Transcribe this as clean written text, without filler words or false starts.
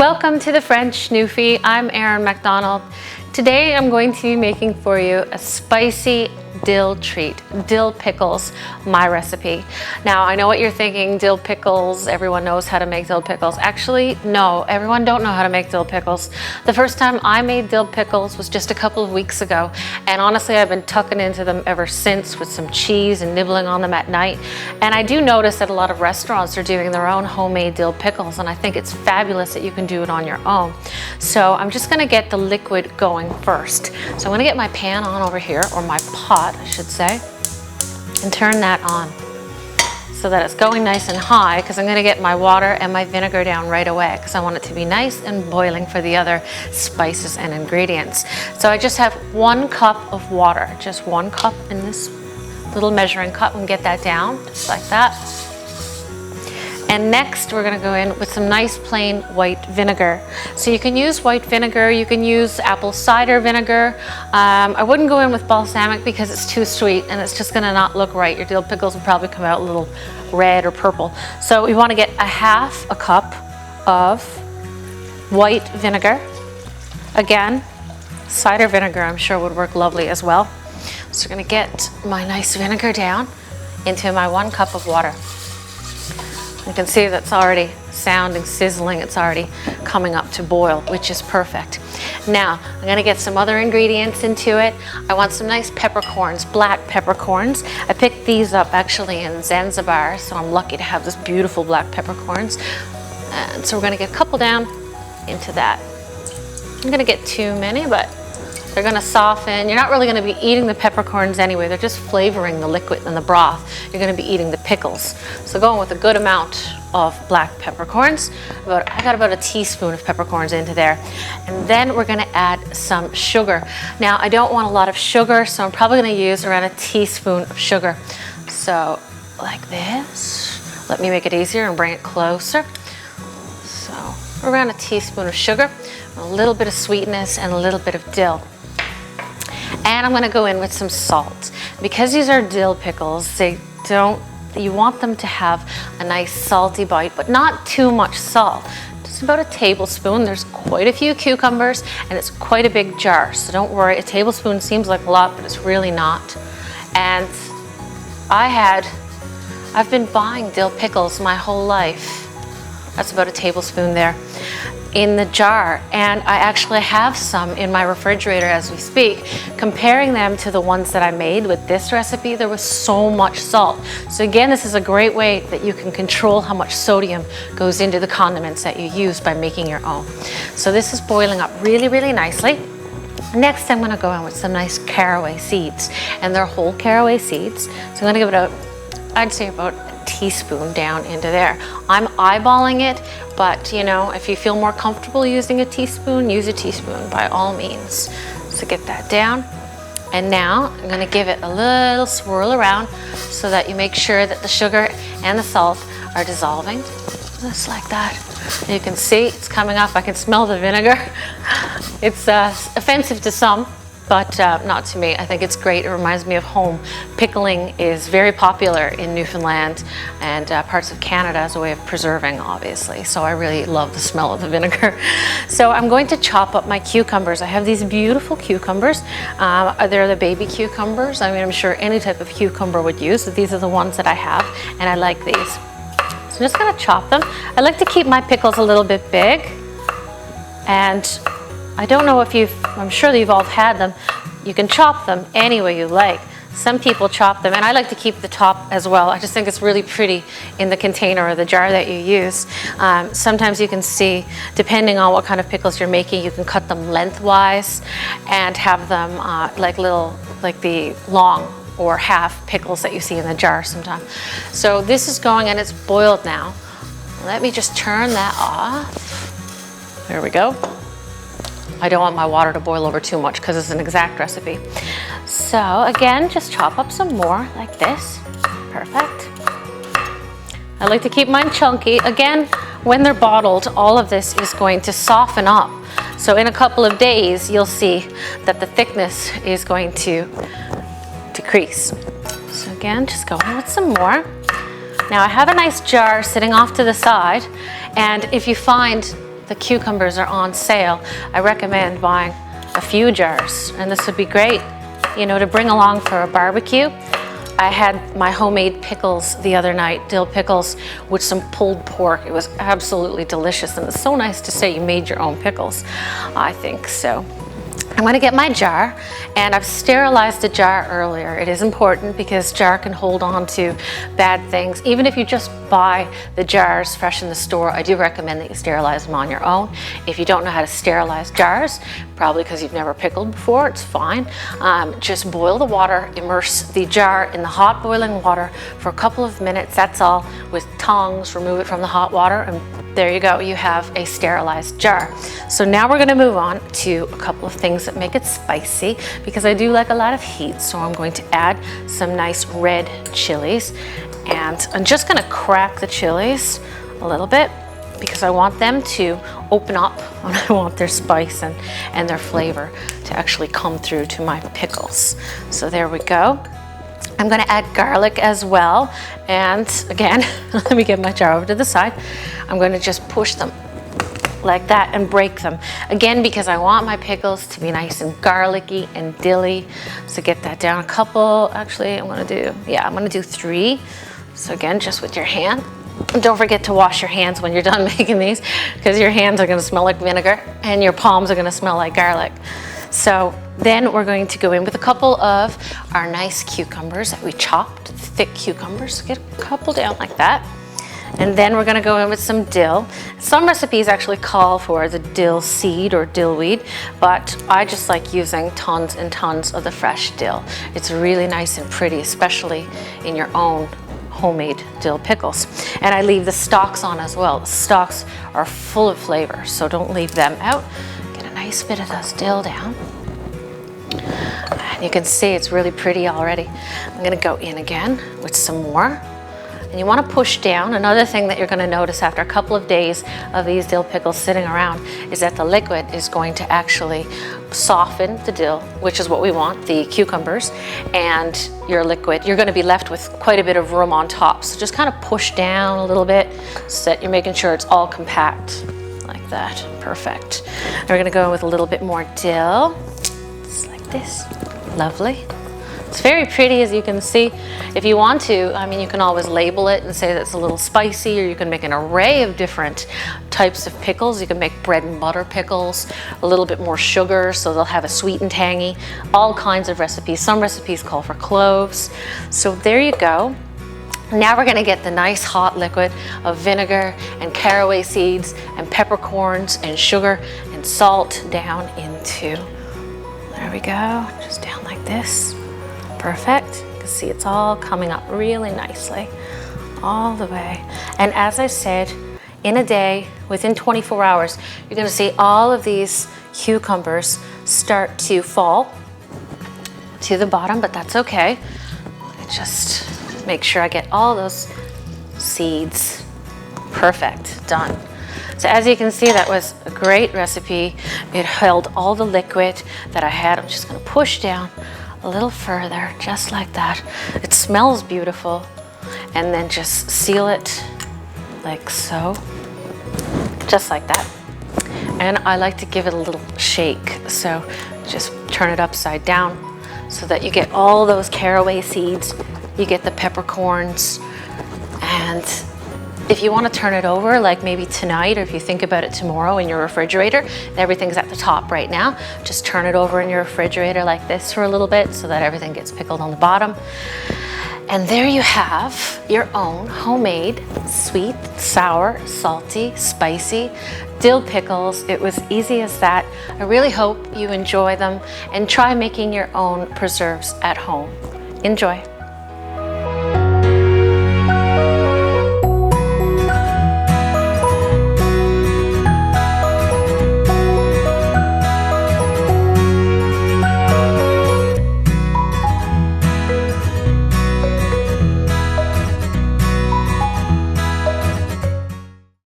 Welcome to the French Newfie. I'm Erin MacDonald. Today I'm going to be making for you a spicy dill treat, dill pickles, my recipe. Now I know what you're thinking, dill pickles, everyone knows how to make dill pickles. Actually, no, everyone don't know how to make dill pickles. The first time I made dill pickles was just a couple of weeks ago, and honestly I've been tucking into them ever since with some cheese and nibbling on them at night. And I do notice that a lot of restaurants are doing their own homemade dill pickles, and I think it's fabulous that you can do it on your own. So I'm just gonna get the liquid going first. So I'm gonna get my pan on over here, or my pot I should say, and turn that on so that it's going nice and high, because I'm going to get my water and my vinegar down right away because I want it to be nice and boiling for the other spices and ingredients. So I just have 1 cup of water, just 1 cup in this little measuring cup, and get that down just like that. And next we're going to go in with some nice plain white vinegar. So you can use white vinegar, you can use apple cider vinegar. I wouldn't go in with balsamic because it's too sweet and it's just going to not look right. Your dill pickles will probably come out a little red or purple. So we want to get a half a cup of white vinegar. Again, cider vinegar I'm sure would work lovely as well. So I'm going to get my nice vinegar down into my 1 cup of water. You can see that's already sounding sizzling. It's already coming up to boil, which is perfect. Now, I'm gonna get some other ingredients into it. I want some nice peppercorns, black peppercorns. I picked these up actually in Zanzibar, so I'm lucky to have this beautiful black peppercorns. And so we're gonna get a couple down into that. I'm gonna get too many, but they're gonna soften. You're not really gonna be eating the peppercorns anyway. They're just flavoring the liquid and the broth. You're gonna be eating the pickles. So going with a good amount of black peppercorns. I got about a teaspoon of peppercorns into there. And then we're gonna add some sugar. Now, I don't want a lot of sugar, so I'm probably gonna use around a teaspoon of sugar. So, like this. Let me make it easier and bring it closer. So, around a teaspoon of sugar, a little bit of sweetness, and a little bit of dill. And I'm gonna go in with some salt. Because these are dill pickles, you want them to have a nice salty bite, but not too much salt. Just about a tablespoon. There's quite a few cucumbers, and it's quite a big jar, so don't worry. A tablespoon seems like a lot, but it's really not. And I've been buying dill pickles my whole life. That's about a tablespoon there in the jar, and I actually have some in my refrigerator as we speak. Comparing them to the ones that I made with this recipe, there was so much salt. So again, this is a great way that you can control how much sodium goes into the condiments that you use by making your own. So this is boiling up really, really nicely. Next, I'm gonna go in with some nice caraway seeds, and they're whole caraway seeds. So I'm gonna give it I'd say about a teaspoon down into there. I'm eyeballing it, but you know, if you feel more comfortable using a teaspoon, use a teaspoon by all means. So get that down. And now I'm gonna give it a little swirl around so that you make sure that the sugar and the salt are dissolving. Just like that. And you can see it's coming up. I can smell the vinegar. It's offensive to some, but not to me. I think it's great. It reminds me of home. Pickling is very popular in Newfoundland and parts of Canada as a way of preserving, obviously. So I really love the smell of the vinegar. So I'm going to chop up my cucumbers. I have these beautiful cucumbers. They're the baby cucumbers. I mean, I'm sure any type of cucumber would use, but these are the ones that I have, and I like these. So I'm just gonna chop them. I like to keep my pickles a little bit big, and I don't know if I'm sure that you've all had them. You can chop them any way you like. Some people chop them, and I like to keep the top as well. I just think it's really pretty in the container or the jar that you use. Sometimes you can see, depending on what kind of pickles you're making, you can cut them lengthwise and have them like the long or half pickles that you see in the jar sometimes. So this is going, and it's boiled now. Let me just turn that off. There we go. I don't want my water to boil over too much because it's an exact recipe. So again, just chop up some more like this. Perfect. I like to keep mine chunky. Again, when they're bottled, all of this is going to soften up. So in a couple of days, you'll see that the thickness is going to decrease. So again, just go in with some more. Now I have a nice jar sitting off to the side, and if you find the cucumbers are on sale, I recommend buying a few jars, and this would be great, you know, to bring along for a barbecue. I had my homemade pickles the other night, dill pickles with some pulled pork. It was absolutely delicious, and it's so nice to say you made your own pickles, I think. So I'm going to get my jar, and I've sterilized the jar earlier. It is important because jar can hold on to bad things. Even if you just buy the jars fresh in the store, I do recommend that you sterilize them on your own. If you don't know how to sterilize jars, probably because you've never pickled before, it's fine. Just boil the water, immerse the jar in the hot boiling water for a couple of minutes, that's all. With tongs, remove it from the hot water, and there you go, you have a sterilized jar. So now we're gonna move on to a couple of things that make it spicy, because I do like a lot of heat. So I'm going to add some nice red chilies, and I'm just gonna crack the chilies a little bit because I want them to open up and I want their spice and their flavor to actually come through to my pickles. So there we go. I'm going to add garlic as well, and again, let me get my jar over to the side. I'm going to just push them like that and break them. Again, because I want my pickles to be nice and garlicky and dilly. So get that down a couple. Actually, I'm going to do 3. So again, just with your hand. And don't forget to wash your hands when you're done making these, because your hands are going to smell like vinegar and your palms are going to smell like garlic. So then we're going to go in with a couple of our nice cucumbers that we chopped, thick cucumbers. Get a couple down like that. And then we're going to go in with some dill. Some recipes actually call for the dill seed or dill weed, but I just like using tons and tons of the fresh dill. It's really nice and pretty, especially in your own homemade dill pickles. And I leave the stalks on as well. The stalks are full of flavor, so don't leave them out. Get a nice bit of those dill down. And you can see it's really pretty already. I'm gonna go in again with some more. And you want to push down. Another thing that you're going to notice after a couple of days of these dill pickles sitting around is that the liquid is going to actually soften the dill, which is what we want, the cucumbers, and your liquid. You're going to be left with quite a bit of room on top. So just kind of push down a little bit so that you're making sure it's all compact like that. Perfect. And we're going to go in with a little bit more dill, just like this. Lovely. It's very pretty, as you can see. If you want to, I mean, you can always label it and say that it's a little spicy, or you can make an array of different types of pickles. You can make bread and butter pickles, a little bit more sugar, so they'll have a sweet and tangy, all kinds of recipes. Some recipes call for cloves. So there you go. Now we're gonna get the nice hot liquid of vinegar and caraway seeds and peppercorns and sugar and salt down into, there we go, just down like this. Perfect. You can see it's all coming up really nicely all the way. And as I said, in a day, within 24 hours, you're going to see all of these cucumbers start to fall to the bottom, but that's okay. Just make sure I get all those seeds. Perfect. Done. So as you can see, that was a great recipe. It held all the liquid that I had. I'm just going to push down a little further, just like that. It smells beautiful. And then just seal it like so, just like that. And I like to give it a little shake. So just turn it upside down so that you get all those caraway seeds, you get the peppercorns. And if you want to turn it over, like maybe tonight, or if you think about it tomorrow in your refrigerator, everything's at the top right now. Just turn it over in your refrigerator like this for a little bit so that everything gets pickled on the bottom. And there you have your own homemade, sweet, sour, salty, spicy dill pickles. It was easy as that. I really hope you enjoy them and try making your own preserves at home. Enjoy.